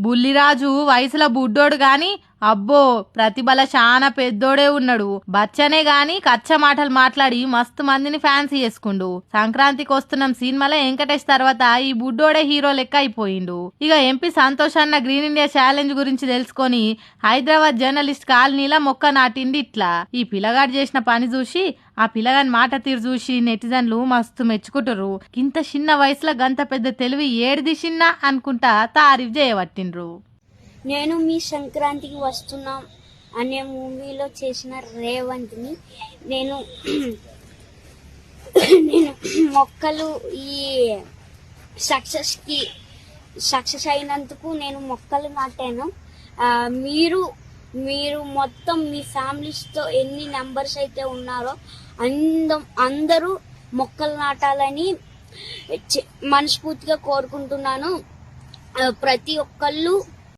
బుల్లిరాజు వయసులో బుడ్డోడు గాని అబ్బో ప్రతిభల చాలా పెద్దోడే ఉన్నాడు. బచ్చనే గాని కచ్చ మాటలు మాట్లాడి మస్తు మందిని ఫ్యాన్సీ చేసుకుండు. సంక్రాంతికి వస్తున్నాం సినిమాలో వెంకటేష్ తర్వాత ఈ బుడ్డోడే హీరో లెక్క అయిపోయిండు. ఇక ఎంపీ సంతోష్ అన్న గ్రీన్ ఇండియా ఛాలెంజ్ గురించి తెలుసుకొని హైదరాబాద్ జర్నలిస్ట్ కాలనీలా మొక్క నాటిండి. ఇట్లా ఈ పిల్లగాడు చేసిన పని చూసి ఆ పిల్లగాని మాట తీరు చూసి నెటిజన్లు మస్తు మెచ్చుకుంటారు. ఇంత చిన్న వయసులో గంత పెద్ద తెలివి ఏడిది చిన్న అనుకుంటా తారీఫ్ చేయబట్టిండ్రు. నేను మీ సంక్రాంతికి వస్తున్నాం అనే మూవీలో చేసిన రేవంత్ని నేను మొక్కలు ఈ సక్సెస్ అయినందుకు నేను మొక్కలు నాటాను. మీరు మొత్తం మీ ఫ్యామిలీస్తో ఎన్ని నంబర్స్ అయితే ఉన్నారో అందరూ మొక్కలు నాటాలని మనస్ఫూర్తిగా కోరుకుంటున్నాను. ప్రతి ఒక్కళ్ళు